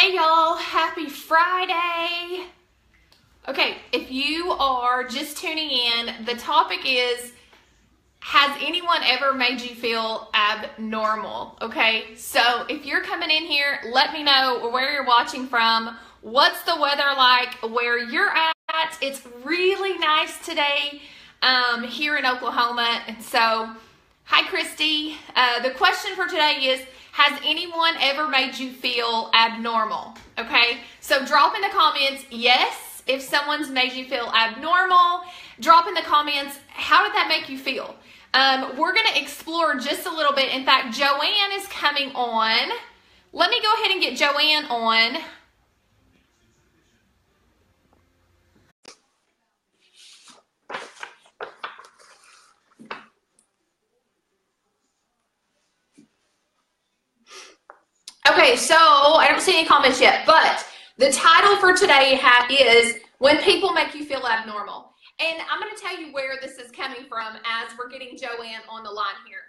Hey y'all, happy Friday. Okay, if you are just tuning in, the topic is, has anyone ever made you feel abnormal? Okay, so if you're coming in here, let me know where you're watching from. What's the weather like where you're at? It's really nice today here in Oklahoma. And so, hi Christy. The question for today is, has anyone ever made you feel abnormal? Okay, so drop in the comments, yes, if someone's made you feel abnormal. Drop in the comments, how did that make you feel? We're going to explore just a little bit. In fact, Joanne is coming on. Let me go ahead and get Joanne on. Okay, so I don't see any comments yet, but the title for today is When People Make You Feel Abnormal. And I'm going to tell you where this is coming from as we're getting Joanne on the line here.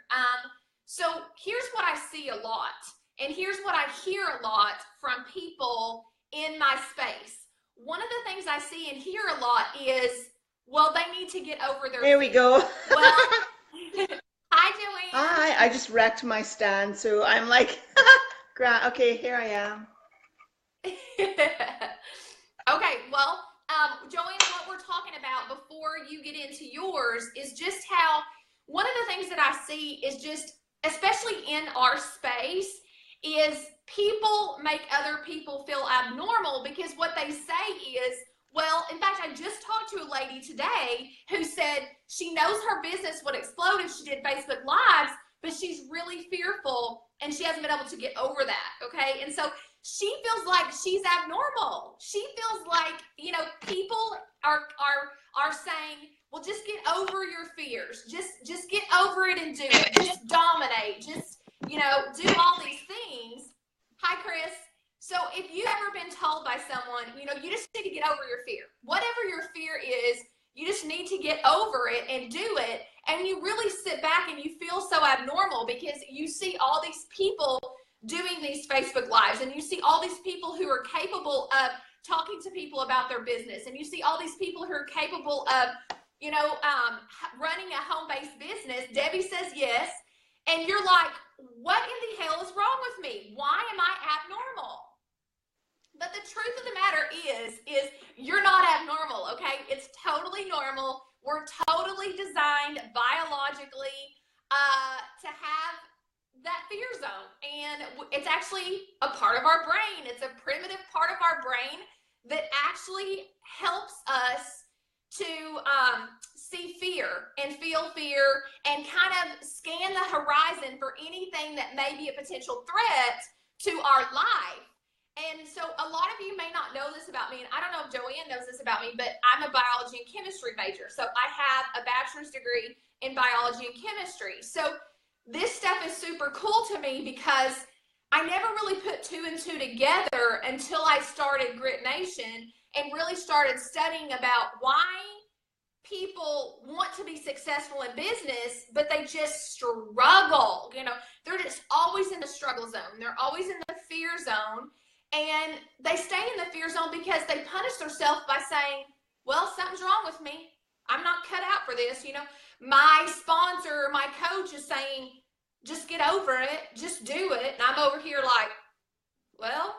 So here's what I see a lot, and here's what I hear a lot from people in my space. One of the things I see and hear a lot is, well, they need to get over their There we go. Well, hi, Joanne. Hi, I just wrecked my stand, so I'm like, okay, here I am. Okay, well, Joanne, what we're talking about before you get into yours is just how one of the things that I see is just, especially in our space, is people make other people feel abnormal because what they say is, well, in fact, I just talked to a lady today who said she knows her business would explode if she did Facebook Lives, but she's really fearful and she hasn't been able to get over that, okay? And so she feels like she's abnormal. She feels like, you know, people are saying, well, just get over your fears. Just get over it and do it. Just dominate. Just, you know, do all these things. Hi, Chris. So if you've ever been told by someone, you know, you just need to get over your fear. Whatever your fear is, you just need to get over it and do it. And you really sit back and you feel so abnormal because you see all these people doing these Facebook Lives, and you see all these people who are capable of talking to people about their business, and you see all these people who are capable of, you know, running a home-based business. Debbie says yes, and you're like, what in the hell is wrong with me? Why am I abnormal? But the truth of the matter is you're not abnormal, okay? It's totally normal. We're totally designed biologically to have that fear zone, and it's actually a part of our brain. It's a primitive part of our brain that actually helps us to see fear and feel fear and kind of scan the horizon for anything that may be a potential threat to our life. And so a lot of you may not know this about me, and I don't know if Joanne knows this about me, but I'm a biology and chemistry major. So I have a bachelor's degree in biology and chemistry. So this stuff is super cool to me because I never really put two and two together until I started Grit Nation and really started studying about why people want to be successful in business, but they just struggle. You know, they're just always in the struggle zone. They're always in the fear zone. And they stay in the fear zone because they punish themselves by saying, well, something's wrong with me. I'm not cut out for this. You know, my sponsor, my coach is saying, just get over it, just do it. And I'm over here like, well,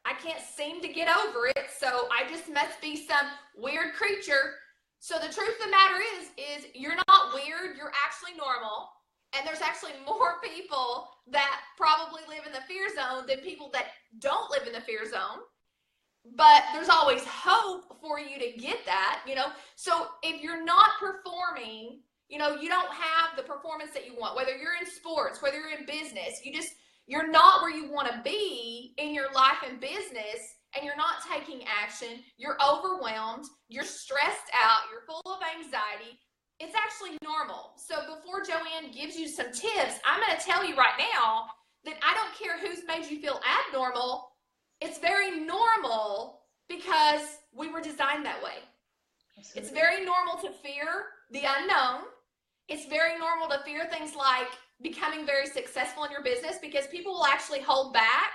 I can't seem to get over it, so I just must be some weird creature. So the truth of the matter is you're not weird, you're actually normal. And there's actually more people that probably live in the fear zone than people that don't live in the fear zone. But there's always hope for you to get that, you know. So if you're not performing, you know, you don't have the performance that you want, whether you're in sports, whether you're in business, you're not where you want to be in your life and business, and you're not taking action, you're overwhelmed, you're stressed out, you're full of anxiety. It's actually normal. So before Joanne gives you some tips, I'm going to tell you right now that I don't care who's made you feel abnormal. It's very normal because we were designed that way. Absolutely. It's very normal to fear the unknown. It's very normal to fear things like becoming very successful in your business because people will actually hold back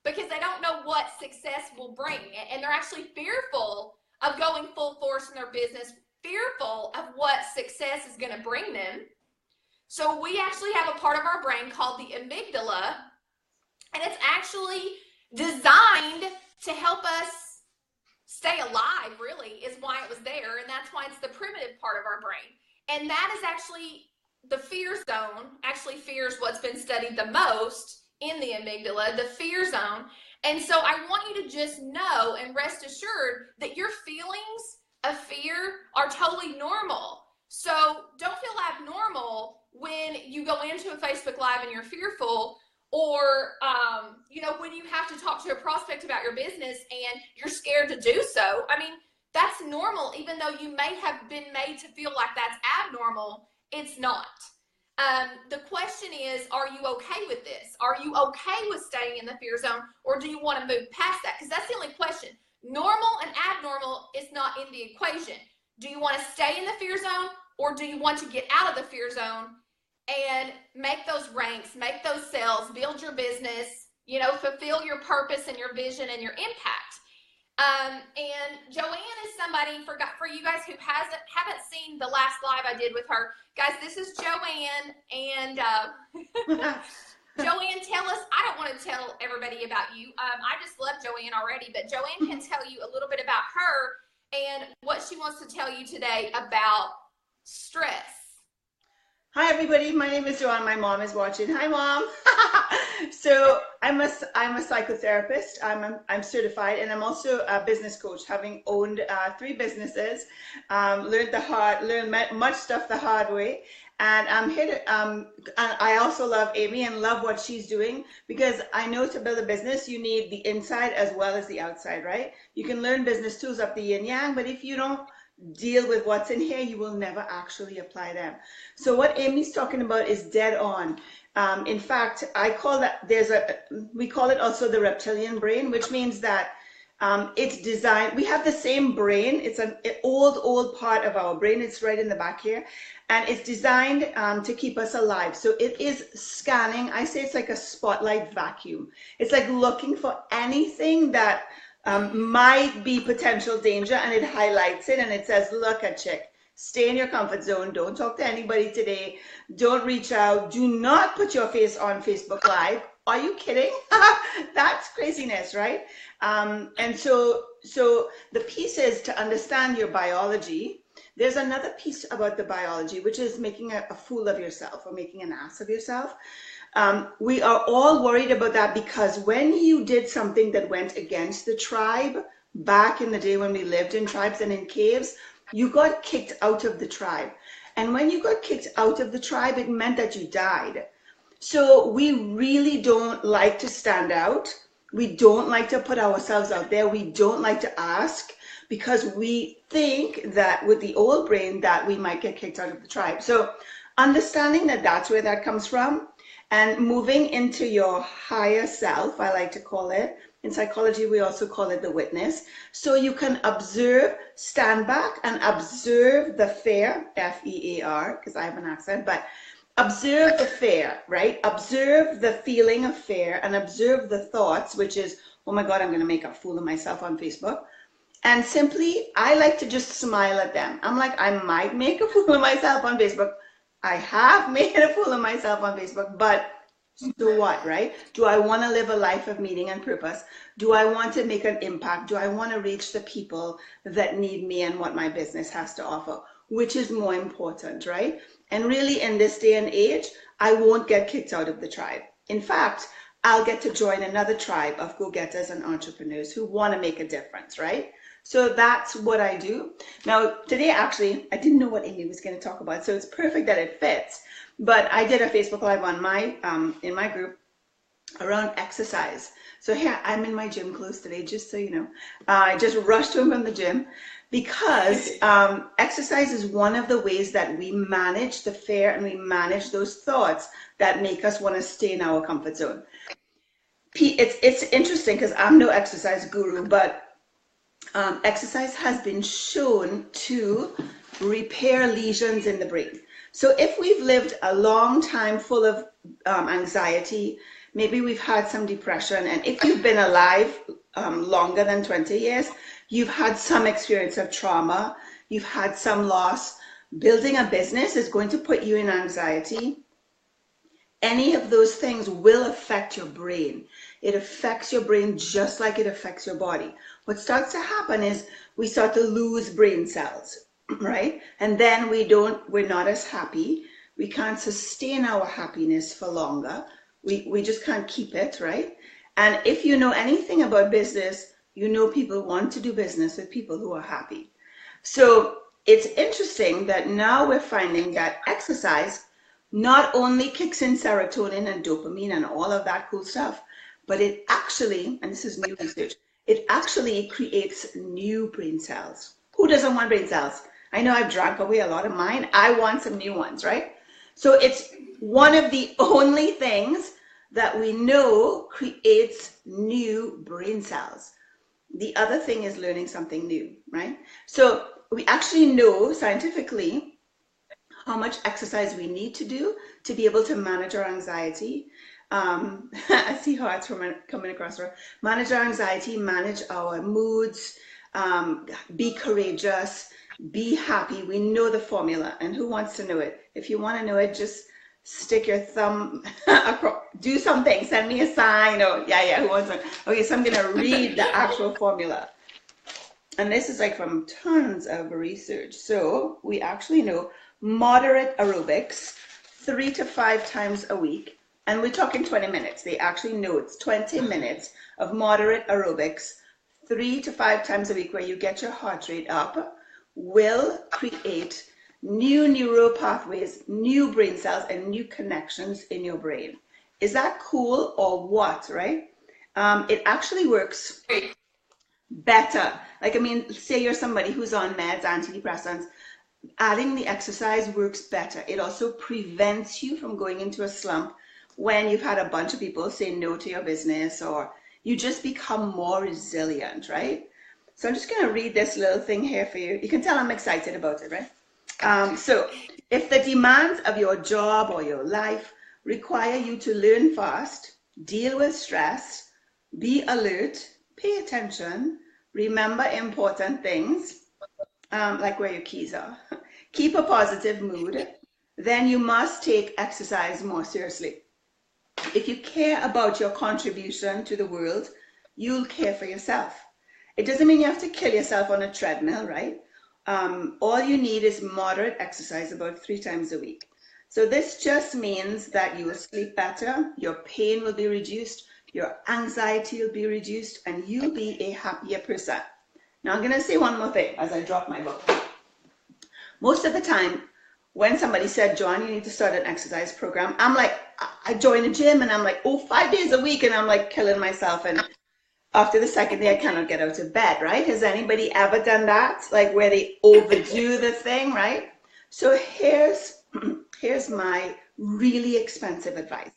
because they don't know what what success will bring. And they're actually fearful of going full force in their business, fearful of what success is going to bring them. So we actually have a part of our brain called the amygdala, and it's actually designed to help us stay alive, really, is why it was there. And that's why it's the primitive part of our brain. And that is actually the fear zone, actually fear is what's been studied the most in the amygdala, the fear zone. And so I want you to just know and rest assured that your feelings of fear are totally normal. So don't feel abnormal when you go into a Facebook Live and you're fearful, or when you have to talk to a prospect about your business and you're scared to do so. I mean, that's normal. Even though you may have been made to feel like that's abnormal, it's not. The question is, are you okay with this? Are you okay with staying in the fear zone, or do you want to move past that? Because that's the only question. Normal and abnormal is not in the equation. Do you want to stay in the fear zone, or do you want to get out of the fear zone and make those ranks, make those sales, build your business, fulfill your purpose and your vision and your impact? And Joanne is somebody, for you guys who haven't seen the last live I did with her. Guys, this is Joanne, and Joanne, tell us, I don't want to tell everybody about you. I just love Joanne already, but Joanne can tell you a little bit about her and what she wants to tell you today about stress. Hi everybody, my name is Joanne. My mom is watching. Hi mom. So I'm a psychotherapist. I'm certified, and I'm also a business coach, having owned 3 businesses. Learned much stuff the hard way. And I'm here to, and I also love Amy and love what she's doing, because I know to build a business, you need the inside as well as the outside, right? You can learn business tools up the yin yang, but if you don't deal with what's in here, you will never actually apply them. So what Amy's talking about is dead on. In fact, I call that, we call it also the reptilian brain, which means that it's designed, we have the same brain. It's an old part of our brain. It's right in the back here. And it's designed to keep us alive. So it is scanning. I say it's like a spotlight vacuum. It's like looking for anything that might be potential danger, and it highlights it and it says, look at chick, stay in your comfort zone. Don't talk to anybody today. Don't reach out. Do not put your face on Facebook Live. Are you kidding? That's craziness, right? And so the piece is to understand your biology. There's another piece about the biology, which is making a fool of yourself or making an ass of yourself. We are all worried about that, because when you did something that went against the tribe back in the day when we lived in tribes and in caves, you got kicked out of the tribe. And when you got kicked out of the tribe, it meant that you died. So we really don't like to stand out. We don't like to put ourselves out there. We don't like to ask, because we think that with the old brain that we might get kicked out of the tribe. So understanding that that's where that comes from, and moving into your higher self, I like to call it. In psychology, we also call it the witness. So you can observe, stand back and observe the fear, F-E-A-R, because I have an accent, but observe the fear, right? Observe the feeling of fear and observe the thoughts, which is, oh my God, I'm going to make a fool of myself on Facebook. And simply, I like to just smile at them. I'm like, I might make a fool of myself on Facebook. I have made a fool of myself on Facebook, but so what, right? Do I want to live a life of meaning and purpose? Do I want to make an impact? Do I want to reach the people that need me and what my business has to offer? Which is more important, right? And really, in this day and age, I won't get kicked out of the tribe. In fact, I'll get to join another tribe of go-getters and entrepreneurs who want to make a difference, right? So that's what I do. Now, today, actually, I didn't know what Amy was going to talk about, so it's perfect that it fits. But I did a Facebook Live on in my group around exercise. So here, I'm in my gym clothes today, just so you know. I just rushed home from the gym, because exercise is one of the ways that we manage the fear and we manage those thoughts that make us want to stay in our comfort zone. It's interesting, because I'm no exercise guru, but exercise has been shown to repair lesions in the brain. So if we've lived a long time full of anxiety, maybe we've had some depression, and if you've been alive longer than 20 years, you've had some experience of trauma, you've had some loss. Building a business is going to put you in anxiety. Any of those things will affect your brain. It affects your brain just like it affects your body. What starts to happen is we start to lose brain cells, right? And then we're not as happy. We can't sustain our happiness for longer. We just can't keep it, right? And if you know anything about business, you know people want to do business with people who are happy. So it's interesting that now we're finding that exercise not only kicks in serotonin and dopamine and all of that cool stuff, but it actually, and this is new research, it actually creates new brain cells. Who doesn't want brain cells? I know I've drank away a lot of mine. I want some new ones, right? So it's one of the only things that we know creates new brain cells. The other thing is learning something new, right? So we actually know scientifically how much exercise we need to do to be able to manage our anxiety. I see hearts coming across. Manage our anxiety, manage our moods, be courageous, be happy. We know the formula, and who wants to know it? If you want to know it, just stick your thumb across, do something, send me a sign. Oh, yeah, who wants to? Okay, so I'm going to read the actual formula. And this is like from tons of research. So we actually know moderate aerobics 3 to 5 times a week. And we're talking 20 minutes. They actually know it's 20 minutes of moderate aerobics 3 to 5 times a week where you get your heart rate up will create new neural pathways, new brain cells, and new connections in your brain. Is that cool or what, right? It actually works better. Like, I mean, say you're somebody who's on meds, antidepressants, adding the exercise works better. It also prevents you from going into a slump when you've had a bunch of people say no to your business, or you just become more resilient, right? So I'm just going to read this little thing here for you. You can tell I'm excited about it, right? So if the demands of your job or your life require you to learn fast, deal with stress, be alert, pay attention, remember important things, like where your keys are, keep a positive mood, then you must take exercise more seriously. If you care about your contribution to the world, you'll care for yourself. It doesn't mean you have to kill yourself on a treadmill, right? All you need is moderate exercise about 3 times a week. So this just means that you will sleep better, your pain will be reduced, your anxiety will be reduced, and you'll be a happier person. Now I'm going to say one more thing as I drop my book. Most of the time, when somebody said, John, you need to start an exercise program, I'm like, I join a gym and I'm like, 5 days a week, and I'm like killing myself. And after the second day, I cannot get out of bed, right? Has anybody ever done that? Like where they overdo the thing, right? So here's my really expensive advice.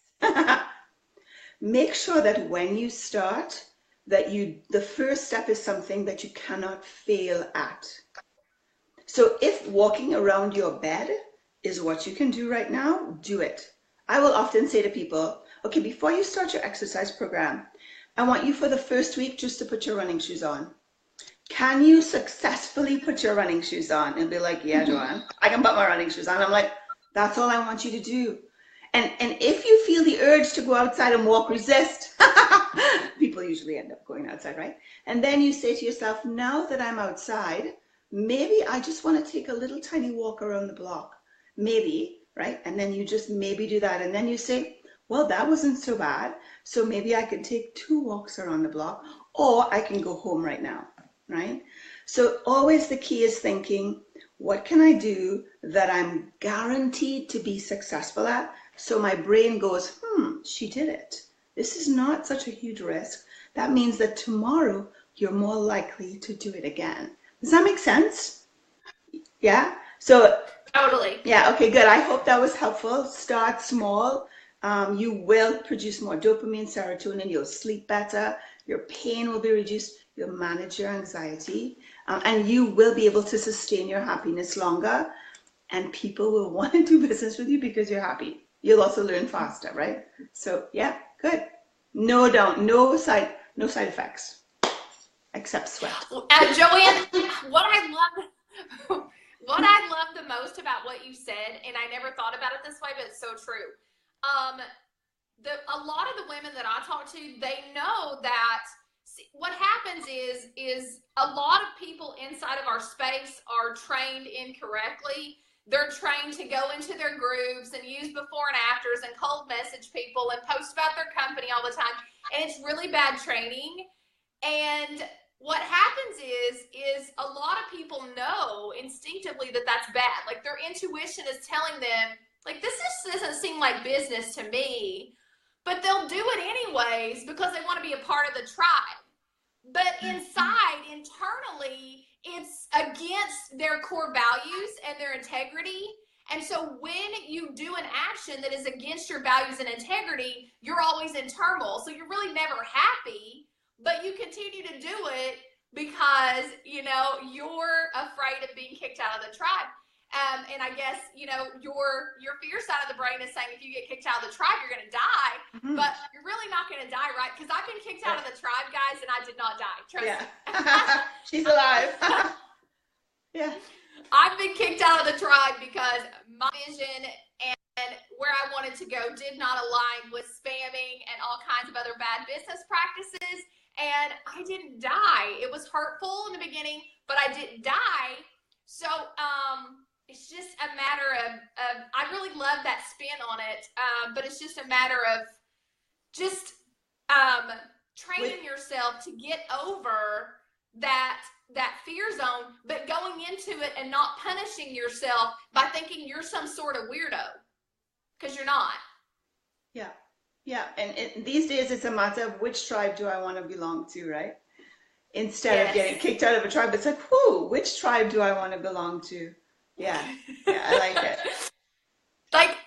Make sure that when you start, that the first step is something that you cannot fail at. So if walking around your bed is what you can do right now, do it. I will often say to people, okay, before you start your exercise program, I want you for the first week just to put your running shoes on. Can you successfully put your running shoes on? And be like, yeah, Joanne, I can put my running shoes on. I'm like, that's all I want you to do. And if you feel the urge to go outside and walk, resist. People usually end up going outside, right? And then you say to yourself, now that I'm outside, maybe I just want to take a little tiny walk around the block. Maybe, right? And then you just maybe do that. And then you say, well, that wasn't so bad. So maybe I can take 2 walks around the block, or I can go home right now, right? So always the key is thinking, what can I do that I'm guaranteed to be successful at? So my brain goes, she did it. This is not such a huge risk. That means that tomorrow you're more likely to do it again. Does that make sense? Yeah? So Totally. yeah, okay, good. I hope that was helpful. Start small. You will produce more dopamine, serotonin, you'll sleep better, your pain will be reduced, you'll manage your anxiety, and you will be able to sustain your happiness longer, and people will want to do business with you because you're happy. You'll also learn faster, right? So yeah, good. No side effects. except sweat. Joanne, what I love, what I love the most about what you said, and I never thought about it this way, but it's so true. Um, a lot of the women that I talk to, they know that what happens is a lot of people inside of our space are trained incorrectly. They're trained to go into their groups and use before and afters and cold message people and post about their company all the time. And it's really bad training. And what happens is a lot of people know instinctively that that's bad. Like their intuition is telling them, like, this just doesn't seem like business to me, but they'll do it anyways because they want to be a part of the tribe. But inside, internally, it's against their core values and their integrity. And so when you do an action that is against your values and integrity, you're always in turmoil. So you're really never happy, but you continue to do it because, you know, you're afraid of being kicked out of the tribe. And I guess, you know, your fear side of the brain is saying if you get kicked out of the tribe, you're going to die. Mm-hmm. But you're really not going to die, right? Because I've been kicked out of the tribe, guys, and I did not die. Trust me. She's alive. Yeah. I've been kicked out of the tribe because my vision and where I wanted to go did not align with spamming and all kinds of other bad business practices. And I didn't die. It was hurtful in the beginning, but I didn't die. So, it's just a matter of I really love that spin on it, but it's just a matter of just training yourself to get over that fear zone, but going into it and not punishing yourself by thinking you're some sort of weirdo, because you're not. Yeah, yeah, and these days it's a matter of which tribe do I want to belong to, right? Instead of getting kicked out of a tribe, it's like, whoo, which tribe do I want to belong to? Yeah, I like it. Like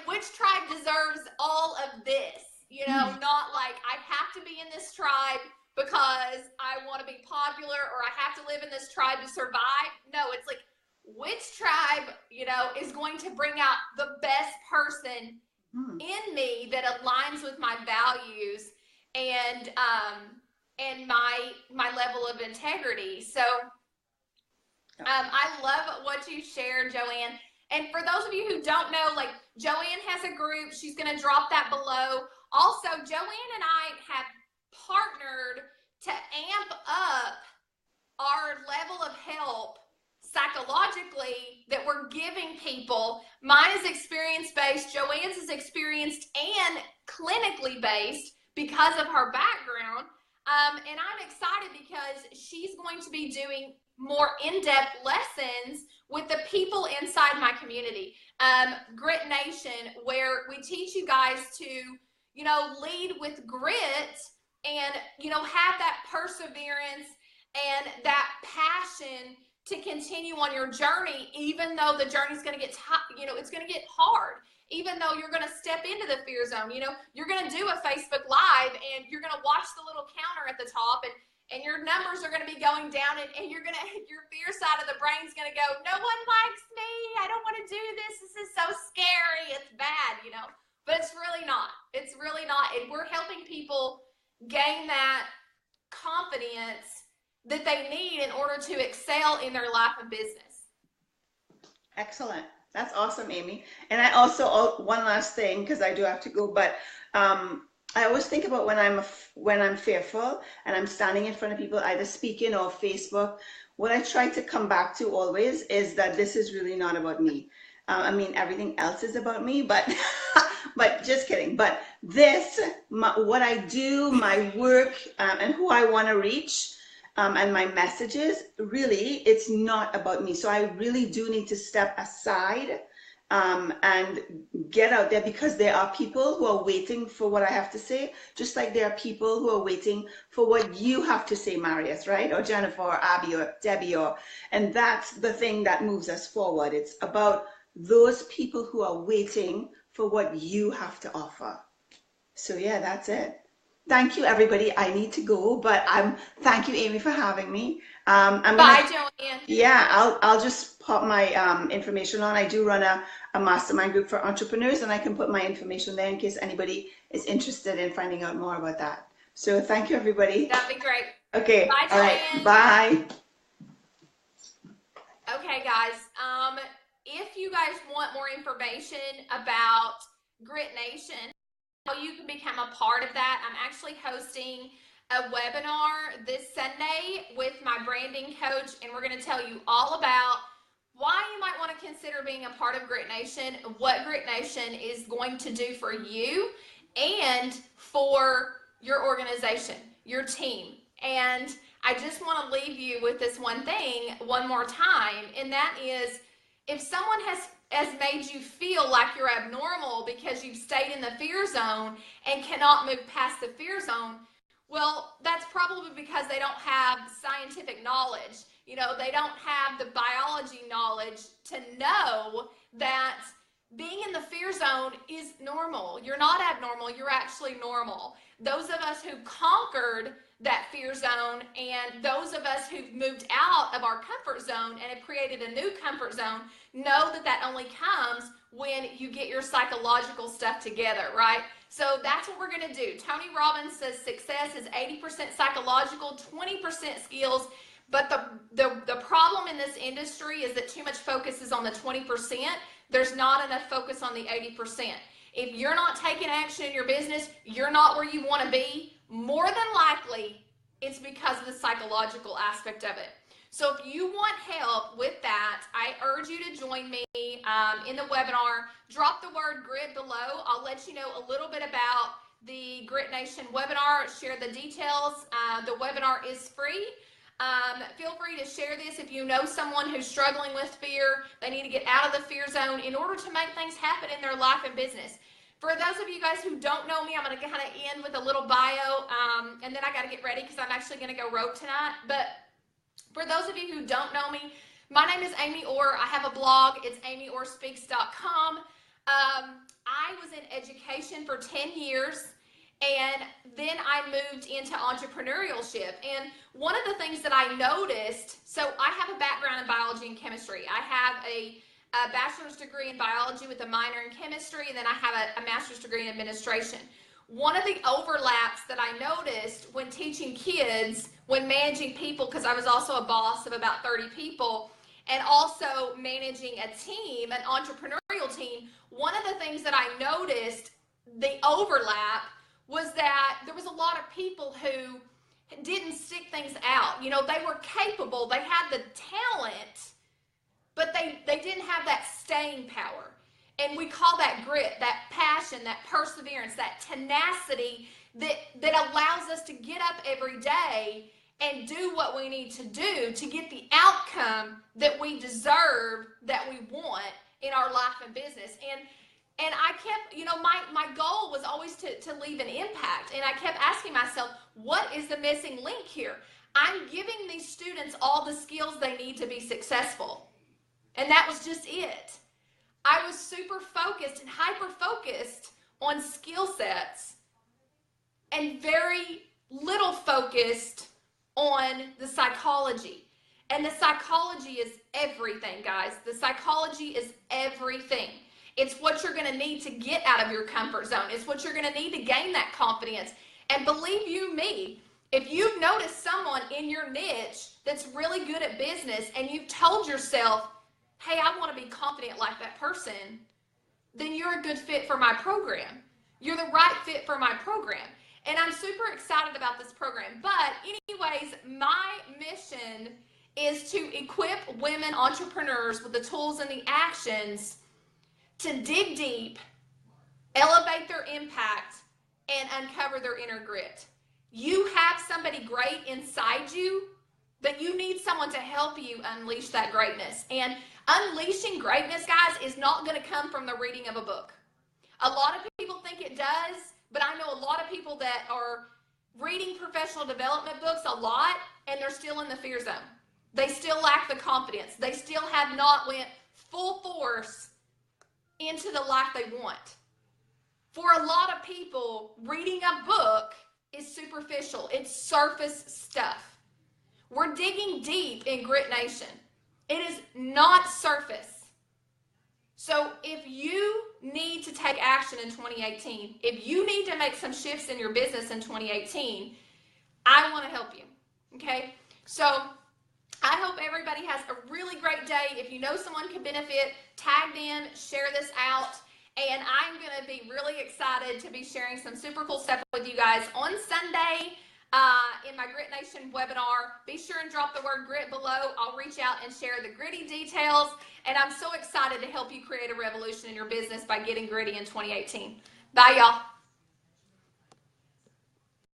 which tribe deserves all of this? You know, not like I have to be in this tribe because I want to be popular or I have to live in this tribe to survive. No, it's like which tribe, you know, is going to bring out the best person in me that aligns with my values and my level of integrity. So I love what you shared, Joanne. And for those of you who don't know, like Joanne has a group. She's going to drop that below. Also, Joanne and I have partnered to amp up our level of help psychologically that we're giving people. Mine is experience-based. Joanne's is experienced and clinically based because of her background. And I'm excited because she's going to be doing more in-depth lessons with the people inside my community, Grit Nation, where we teach you guys to, you know, lead with grit and, you know, have that perseverance and that passion to continue on your journey, even though the journey's going to get, you know, it's going to get hard. Even though you're going to step into the fear zone, you know, you're going to do a Facebook Live and you're going to watch the little counter at the top and your numbers are going to be going down and you're going to, your fear side of the brain's going to go, no one likes me. I don't want to do this. This is so scary. It's bad, you know, but it's really not. It's really not. And we're helping people gain that confidence that they need in order to excel in their life and business. Excellent. That's awesome, Amy. And I also, one last thing, because I do have to go, but I always think about when I'm fearful and I'm standing in front of people, either speaking or Facebook, what I try to come back to always is that this is really not about me. I mean, everything else is about me, but but just kidding. But this, what I do, my work, and who I want to reach, and my messages, really, it's not about me. So I really do need to step aside and get out there, because there are people who are waiting for what I have to say, just like there are people who are waiting for what you have to say, Marius, right? Or Jennifer, or Abby, or Debbie, and that's the thing that moves us forward. It's about those people who are waiting for what you have to offer. So yeah, that's it. Thank you, everybody. I need to go, but thank you, Amy, for having me. Bye, Joanne. Yeah, I'll just pop my information on. I do run a mastermind group for entrepreneurs, and I can put my information there in case anybody is interested in finding out more about that. So thank you, everybody. That'd be great. Okay. Bye, All right. Joanne. Bye. Okay, guys. If you guys want more information about Grit Nation, how you can become a part of that, I'm actually hosting a webinar this Sunday with my branding coach, and we're going to tell you all about why you might want to consider being a part of Grit Nation, what Grit Nation is going to do for you and for your organization, your team. And I just want to leave you with this one thing one more time, and that is, if someone has made you feel like you're abnormal because you've stayed in the fear zone and cannot move past the fear zone, well, that's probably because they don't have scientific knowledge. You know, they don't have the biology knowledge to know that being in the fear zone is normal. You're not abnormal, you're actually normal. Those of us who conquered that fear zone and those of us who've moved out of our comfort zone and have created a new comfort zone know that that only comes when you get your psychological stuff together, right? So that's what we're going to do. Tony Robbins says success is 80% psychological, 20% skills. But the problem in this industry is that too much focus is on the 20%. There's not enough focus on the 80%. If you're not taking action in your business, you're not where you want to be. More than likely, it's because of the psychological aspect of it. So if you want help with that, I urge you to join me in the webinar. Drop the word GRIT below. I'll let you know a little bit about the Grit Nation webinar, share the details. The webinar is free. Feel free to share this if you know someone who's struggling with fear. They need to get out of the fear zone in order to make things happen in their life and business. For those of you guys who don't know me, I'm going to kind of end with a little bio, and then I got to get ready because I'm actually going to go rogue tonight. But for those of you who don't know me, my name is Amy Orr. I have a blog. It's amyorspeaks.com. I was in education for 10 years, and then I moved into entrepreneurship. And one of the things that I noticed, so I have a background in biology and chemistry. I have a bachelor's degree in biology with a minor in chemistry, and then I have a master's degree in administration. One of the overlaps that I noticed when teaching kids, when managing people, because I was also a boss of about 30 people, and also managing a team, an entrepreneurial team, one of the things that I noticed, the overlap, was that there was a lot of people who didn't stick things out. You know, they were capable, they had the talent, but they didn't have that staying power. And we call that grit, that passion, that perseverance, that tenacity that allows us to get up every day and do what we need to do to get the outcome that we deserve, that we want in our life and business. And I kept, you know, my goal was always to leave an impact. And I kept asking myself, what is the missing link here? I'm giving these students all the skills they need to be successful. And that was just it. I was super focused and hyper focused on skill sets and very little focused on the psychology. And the psychology is everything, guys. The psychology is everything. It's what you're going to need to get out of your comfort zone. It's what you're going to need to gain that confidence. And believe you me, if you've noticed someone in your niche that's really good at business and you've told yourself, hey, I want to be confident like that person, then you're a good fit for my program. You're the right fit for my program. And I'm super excited about this program. But anyways, my mission is to equip women entrepreneurs with the tools and the actions to dig deep, elevate their impact, and uncover their inner grit. You have somebody great inside you, but you need someone to help you unleash that greatness. And unleashing greatness, guys, is not going to come from the reading of a book. A lot of people think it does, but I know a lot of people that are reading professional development books a lot, and they're still in the fear zone. They still lack the confidence. They still have not went full force into the life they want. For a lot of people, reading a book is superficial. It's surface stuff. We're digging deep in Grit Nation. It is not surface. So if you need to take action in 2018, if you need to make some shifts in your business in 2018, I want to help you. Okay? So I hope everybody has a really great day. If you know someone could benefit, tag them, share this out. And I'm going to be really excited to be sharing some super cool stuff with you guys on Sunday in my Grit Nation webinar. Be sure and drop the word grit below. I'll reach out and share the gritty details. And I'm so excited to help you create a revolution in your business by getting gritty in 2018. Bye, y'all.